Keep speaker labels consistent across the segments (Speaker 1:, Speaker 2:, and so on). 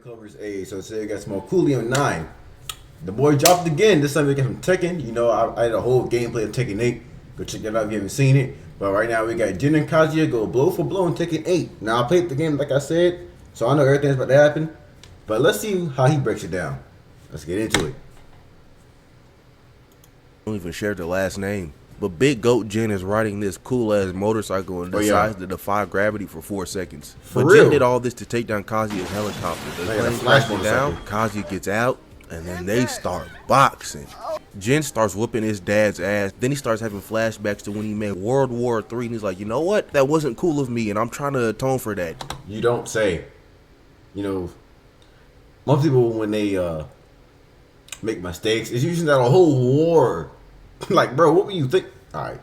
Speaker 1: Clover's A. So today we got some more Coolium 9. The boy dropped again. This time we got from Tekken. You know, I had a whole gameplay of Tekken 8. Go check that out if you haven't seen it. But right now we got Jin and Kazuya go blow for blow in Tekken 8. Now I played the game like I said, so I know everything's about to happen. But let's see how he breaks it down. Let's get into it.
Speaker 2: Don't even share the last name. But Big Goat Jin is riding this cool ass motorcycle and decides to defy gravity for 4 seconds. But Jin did all this to take down Kazuya's helicopter. The plane crashes down, Kazuya gets out, and then they start boxing. Jin starts whooping his dad's ass. Then he starts having flashbacks to when he made World War III, and he's like, you know what? That wasn't cool of me, and I'm trying to atone for that.
Speaker 1: You don't say. You know, most people when they make mistakes, it's usually not a whole war. Like, bro, what would you think? Alright.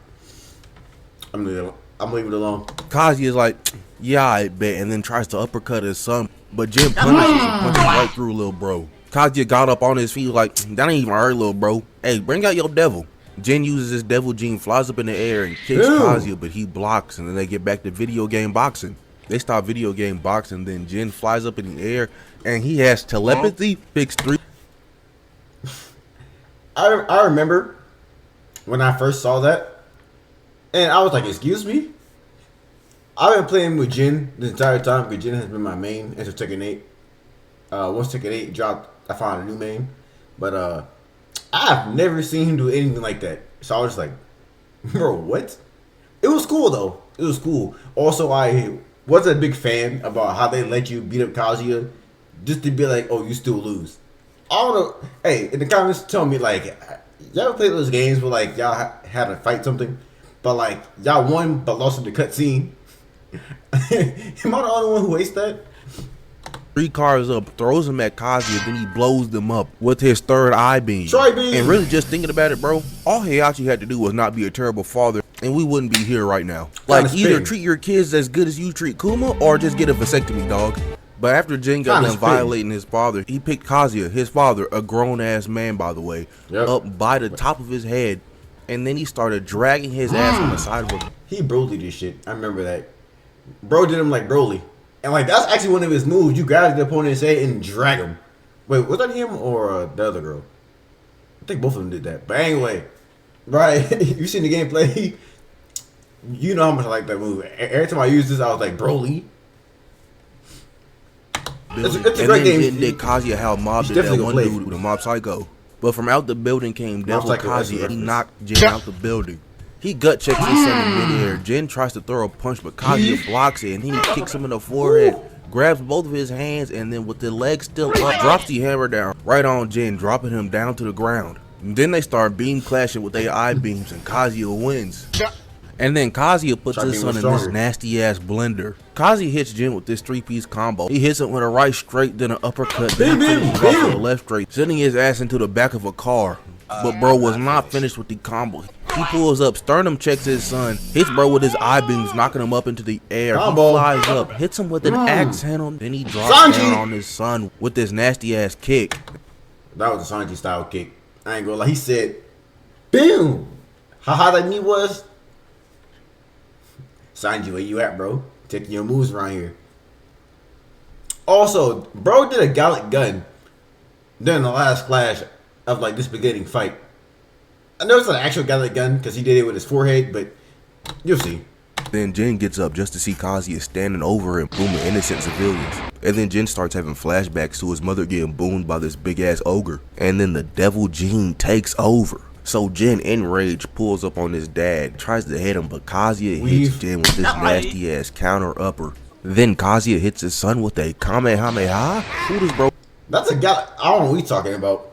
Speaker 1: I'm leaving it alone.
Speaker 2: Kazuya's like, yeah, I bet, and then tries to uppercut his son. But Jin punishes him, punches right through little bro. Kazuya got up on his feet like, that ain't even hurt, little bro. Hey, bring out your devil. Jin uses his devil gene, flies up in the air, and kicks Kazuya, but he blocks, and then they get back to video game boxing. They stop video game boxing, then Jin flies up in the air, and he has telepathy, picks 3.
Speaker 1: I remember when I first saw that, and I was like, excuse me? I've been playing with Jin the entire time because Jin has been my main into Tekken 8. Once Tekken 8 dropped, I found a new main. But I've never seen him do anything like that. So I was like, bro, what? It was cool though. It was cool. Also, I wasn't a big fan about how they let you beat up Kazuya just to be like, oh, you still lose. I don't know. Hey, in the comments, tell me, like, y'all ever play those games where, like, y'all had to fight something, but, like, y'all won but lost in the cutscene? Am I the only one who hates that?
Speaker 2: 3 cars up, throws him at Kazuya, then he blows them up with his third eye beam. And really, just thinking about it, bro, all Heihachi had to do was not be a terrible father, and we wouldn't be here right now. Like, either treat your kids as good as you treat Kuma, or just get a vasectomy, dog. But after Jin got done violating his father, he picked Kazuya, his father, a grown-ass man, by the way, up by the top of his head, and then he started dragging his ass on the side of him.
Speaker 1: He Broly this shit. I remember that. Bro did him like Broly. And, like, that's actually one of his moves. You grab the opponent's head and drag him. Wait, was that him or the other girl? I think both of them did that. But anyway, right, you seen the gameplay? You know how much I like that move. Every time I use this, I was like, Broly. It's a great game.
Speaker 2: Did Kazuya how Mob did that one dude with a Mob Psycho. But from out the building came Devil Kazuya, and he knocked Jin out the building. He gut checks his son in midair. Jin tries to throw a punch, but Kazuya blocks it, and he kicks him in the forehead, grabs both of his hands, and then with the legs still up, drops the hammer down right on Jin, dropping him down to the ground. And then they start beam clashing with their eye beams, and Kazuya wins. And then Kazuya puts his son in this nasty ass blender. Kazuya hits Jin with this 3-piece combo. He hits him with a right straight, then an uppercut, then he drops with a left straight, sending his ass into the back of a car. But bro was not finished with the combo. He pulls up, sternum checks his son, hits bro with his eye beams, knocking him up into the air. He flies up, hits him with an axe handle, then he drops down on his son with this nasty ass kick.
Speaker 1: That was a Sanji style kick. I ain't gonna lie. He said, boom. How high that knee was? Sanji, where you at, bro? Taking your moves around here. Also, bro did a Gallic gun during the last clash of, like, this beginning fight. I know it's an actual Gallic gun because he did it with his forehead, but you'll see.
Speaker 2: Then Jin gets up just to see Kazuya standing over him, booming innocent civilians. And then Jin starts having flashbacks to his mother getting boomed by this big ass ogre. And then the devil gene takes over. So Jin, enraged, pulls up on his dad, tries to hit him, but Kazuya hits Jin with this nasty ass counter upper. Then Kazuya hits his son with a Kamehameha. Who does bro?
Speaker 1: That's a Gallic. I don't know what he's talking about.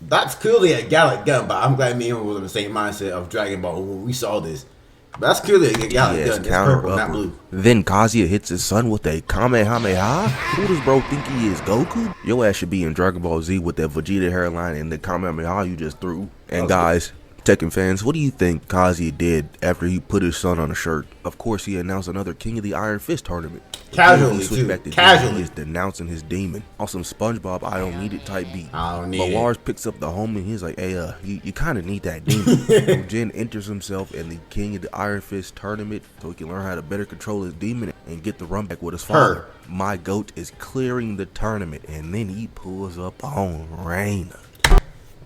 Speaker 1: That's clearly a Gallic gun, but I'm glad me and him was in the same mindset of Dragon Ball when we saw this. But that's clearly a Gallic gun. It's purple, not blue.
Speaker 2: Then Kazuya hits his son with a Kamehameha. Who does bro think he is, Goku? Your ass should be in Dragon Ball Z with that Vegeta hairline and the Kamehameha you just threw. And guys, Tekken fans, what do you think Kazuya did after he put his son on a shirt? Of course, he announced another King of the Iron Fist tournament.
Speaker 1: Casually, too. Casually.
Speaker 2: He is denouncing his demon on some SpongeBob I don't need it type beat.
Speaker 1: I don't need
Speaker 2: but
Speaker 1: it.
Speaker 2: Lars picks up the homie and he's like, hey, you kind of need that demon. So Jin enters himself in the King of the Iron Fist tournament so he can learn how to better control his demon and get the run back with his father. My goat is clearing the tournament and then he pulls up on Reina.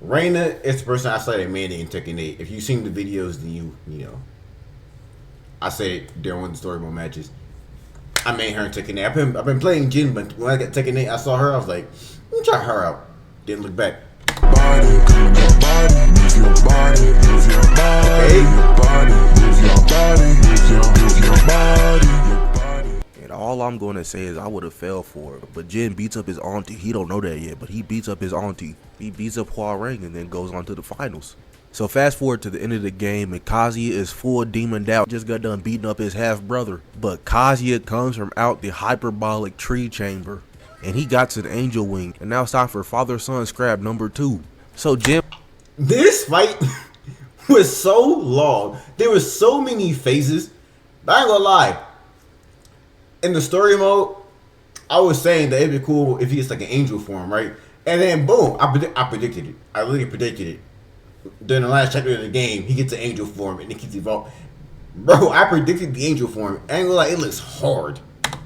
Speaker 1: Reina is the person I started maining in Tekken 8. If you've seen the videos, then you know. I said it during one of the story mode matches. I made her in Tekken 8. I've been playing Jin, but when I got Tekken 8, I saw her. I was like, let me try her out. Didn't look back.
Speaker 2: And all I'm going to say is I would have fell for it. But Jin beats up his auntie. He don't know that yet, but he beats up his auntie. He beats up Hua-Rang and then goes on to the finals. So fast forward to the end of the game and Kazuya is full demoned out. Just got done beating up his half brother. But Kazuya comes from out the hyperbolic tree chamber and he got an angel wing. And now it's time for father-son scrap number 2. So Jin...
Speaker 1: This fight was so long. There were so many phases. But I ain't gonna lie. In the story mode, I was saying that it'd be cool if he gets like an angel form, right? And then boom, I predicted it. I literally predicted it. During the last chapter of the game, he gets an angel form and it keeps evolving. Bro, I predicted the angel form. I ain't gonna lie, it looks hard.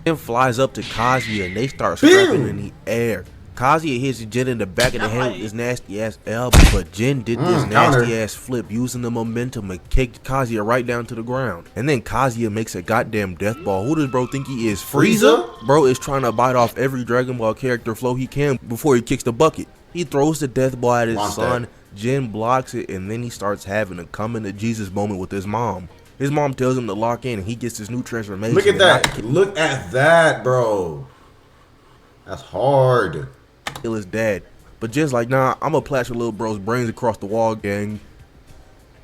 Speaker 2: Jin flies up to Kazuya and they start scrapping in the air. Kazuya hits Jin in the back of the head with his nasty ass elbow, but Jin did this nasty ass flip using the momentum and kicked Kazuya right down to the ground. And then Kazuya makes a goddamn death ball. Who does bro think he is? Frieza? Bro is trying to bite off every Dragon Ball character flow he can before he kicks the bucket. He throws the death ball at his son. Jin blocks it and then he starts having a coming to Jesus moment with his mom. His mom tells him to lock in and he gets his new transformation.
Speaker 1: Look at that. Look at that, bro. That's hard.
Speaker 2: Kill his dad. But Jin's like, nah, I'm gonna plaster little bro's brains across the wall, gang.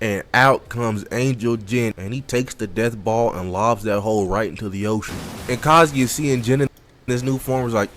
Speaker 2: And out comes Angel Jin and he takes the death ball and lobs that hole right into the ocean. And Kazuya seeing Jin in this new form is like,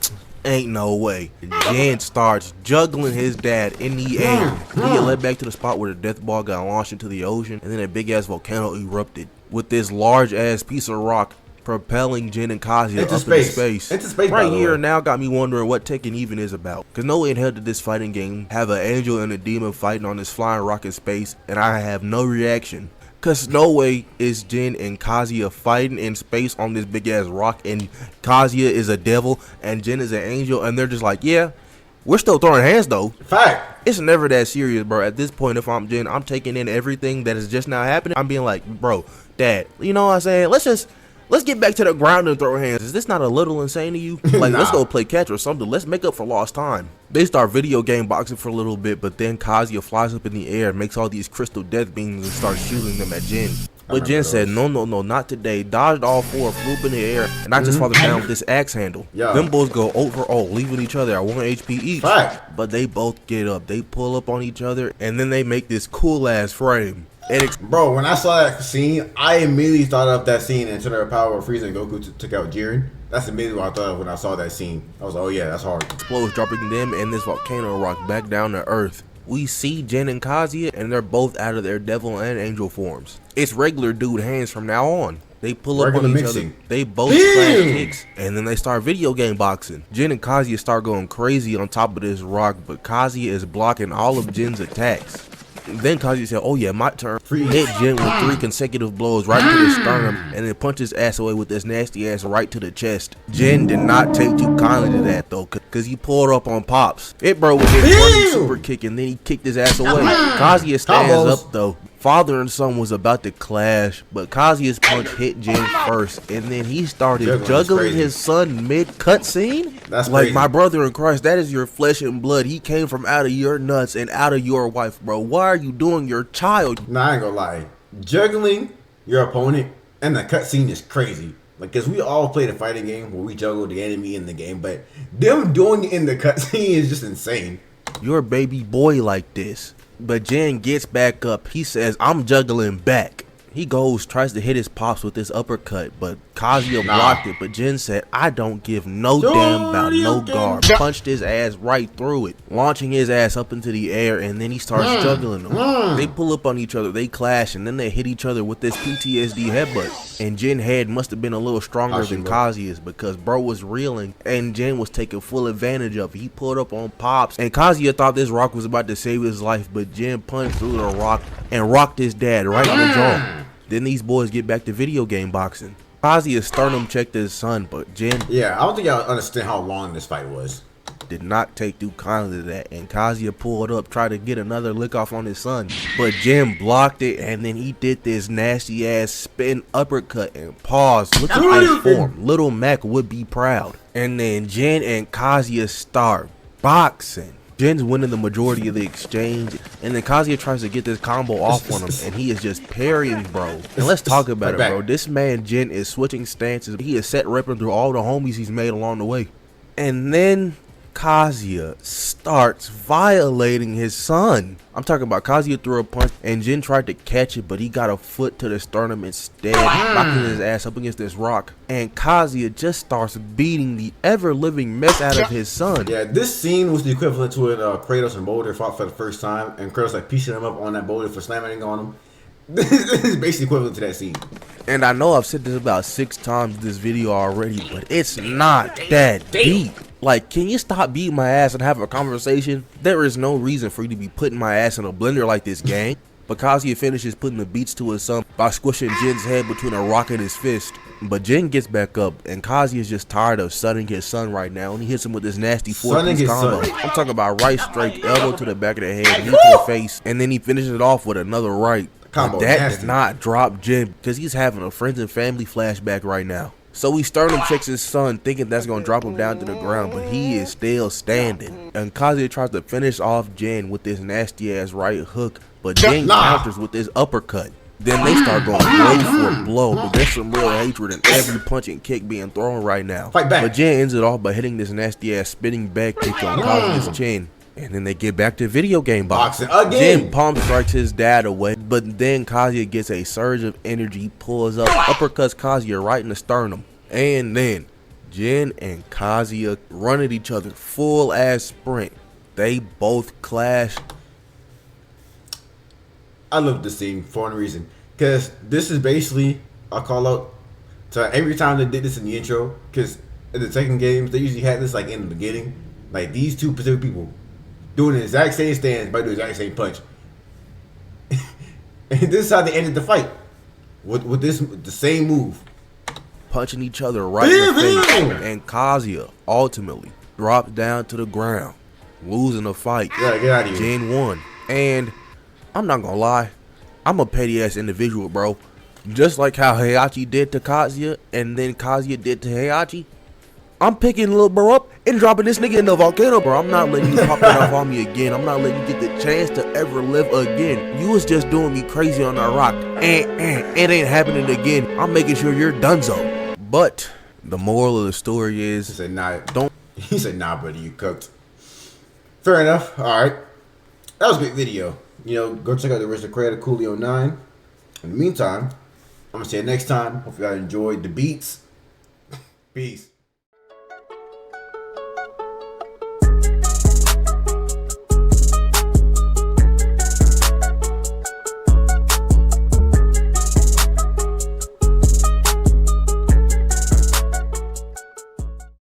Speaker 2: ain't no way. Jin starts juggling his dad in the air. He get led back to the spot where the death ball got launched into the ocean and then a big ass volcano erupted with this large ass piece of rock propelling Jin and Kazuya up into space. Into space right here now got me wondering what Tekken even is about. Because no way in hell did this fighting game have an angel and a demon fighting on this flying rock in space and I have no reaction. Cause no way is Jin and Kazuya fighting in space on this big ass rock and Kazuya is a devil and Jin is an angel and they're just like, yeah, we're still throwing hands though.
Speaker 1: Fact.
Speaker 2: It's never that serious, bro. At this point, if I'm Jin, I'm taking in everything that is just now happening. I'm being like, bro, dad, you know what I'm saying? Let's get back to the ground and throw hands. Is this not a little insane to you? Like, let's go play catch or something. Let's make up for lost time. They start video game boxing for a little bit, but then Kazuya flies up in the air, makes all these crystal death beams and starts shooting them at Jin. But Jin said, no, not today. Dodged all four, flew up in the air, and I just father down with this axe handle. Them boys go overall, leaving each other at 1 HP each. But they both get up. They pull up on each other, and then they make this cool ass frame.
Speaker 1: Bro, when I saw that scene, I immediately thought of that scene in Center of Power where Frieza and Goku took out Jiren. That's immediately what I thought of when I saw that scene. I was like, oh yeah, that's hard.
Speaker 2: Explodes, dropping them and this volcano rock back down to Earth. We see Jin and Kazuya, and they're both out of their devil and angel forms. It's regular dude hands from now on. They pull up on each other. They both splash kicks, and then they start video game boxing. Jin and Kazuya start going crazy on top of this rock, but Kazuya is blocking all of Jin's attacks. Then Kazuya said, oh yeah, my turn. Hit Jin with 3 consecutive blows right to the sternum and then punch his ass away with this nasty ass right to the chest. Jin did not take too kindly to that though, cause he pulled up on Pops. It bro with his running super kick and then he kicked his ass away. Kazuya stands up though. Father and son was about to clash, but Kazuya's punch hit Jin first, and then he started juggling his son mid-cutscene. That's like crazy. My brother in Christ, that is your flesh and blood. He came from out of your nuts and out of your wife, bro. Why are you doing your child?
Speaker 1: Nah, I ain't gonna lie. Juggling your opponent and the cutscene is crazy. Like, cause we all played a fighting game where we juggle the enemy in the game, but them doing it in the cutscene is just insane.
Speaker 2: You're a baby boy like this. But Jin gets back up. He says, I'm juggling back. He goes, tries to hit his Pops with this uppercut, but Kazuya blocked it, but Jin said, I don't give no damn about no guard. Punched his ass right through it, launching his ass up into the air, and then he starts juggling them. They pull up on each other, they clash, and then they hit each other with this PTSD headbutt. And Jin's head must have been a little stronger than Kazuya's because bro was reeling, and Jin was taking full advantage of it. He pulled up on Pops, and Kazuya thought this rock was about to save his life, but Jin punched through the rock and rocked his dad right in the jaw. Then these boys get back to video game boxing. Kazuya sternum checked his son, but Jin...
Speaker 1: Yeah, I don't think y'all understand how long this fight was.
Speaker 2: ...did not take too kindly to that, and Kazuya pulled up, tried to get another lick off on his son. But Jin blocked it, and then he did this nasty-ass spin uppercut and paused. Look at this form. Little Mac would be proud. And then Jin and Kazuya start boxing. Jin's winning the majority of the exchange, and then Kazuya tries to get this combo off on him, and he is just parrying, bro. And let's talk about it, bro. This man, Jin, is switching stances. He is set repping through all the homies he's made along the way. And then Kazuya starts violating his son. I'm talking about Kazuya threw a punch, and Jin tried to catch it, but he got a foot to the sternum instead, knocking his ass up against this rock. And Kazuya just starts beating the ever-living mess out of his son.
Speaker 1: Yeah, this scene was the equivalent to when Kratos and Boulder fought for the first time, and Kratos like piecing him up on that boulder for slamming on him. This is basically equivalent to that scene.
Speaker 2: And I know I've said this about 6 times in this video already, but it's not that deep. Like, can you stop beating my ass and have a conversation? There is no reason for you to be putting my ass in a blender like this, gang. But Kazuya finishes putting the beats to his son by squishing Jin's head between a rock and his fist. But Jin gets back up, and Kazuya is just tired of sunning his son right now, and he hits him with this nasty 4-piece combo. I'm talking about right straight, elbow to the back of the head, knee to the face, and then he finishes it off with another right. But that did not drop Jin, because he's having a friends and family flashback right now. So he sternum checks his son, thinking that's going to drop him down to the ground, but he is still standing. And Kazuya tries to finish off Jin with this nasty ass right hook, but Jin counters with this uppercut. Then they start going blow for blow, but there's some real hatred in every punch and kick being thrown right now. But Jin ends it off by hitting this nasty ass spinning back kick on Kazuya's chin. And then they get back to video game boxing. Jin palm strikes his dad away, but then Kazuya gets a surge of energy, pulls up, uppercuts Kazuya right in the sternum. And then Jin and Kazuya run at each other, full ass sprint. They both clash.
Speaker 1: I love this scene for one reason, because this is basically a call out to every time they did this in the intro. Because in the second games, they usually had this like in the beginning, like these two specific people doing the exact same stance by the exact same punch. And this is how they ended the fight with the same move,
Speaker 2: punching each other right in the face. And Kazuya ultimately dropped down to the ground, losing the fight.
Speaker 1: Yeah, get out of here.
Speaker 2: Jin won. And I'm not gonna lie, I'm a petty ass individual, bro. Just like how Heihachi did to Kazuya, and then Kazuya did to Heihachi, I'm picking little bro up and dropping this nigga in the volcano, bro. I'm not letting you pop that off on me again. I'm not letting you get the chance to ever live again. You was just doing me crazy on that rock. It ain't happening again. I'm making sure you're donezo. But the moral of the story is,
Speaker 1: he said, nah.
Speaker 2: Don't.
Speaker 1: He said, nah, buddy, you cooked. Fair enough. All right. That was a great video. You know, go check out the rest of Creator Coolio 9. In the meantime, I'm going to see you next time. Hope you guys enjoyed the beats. Peace.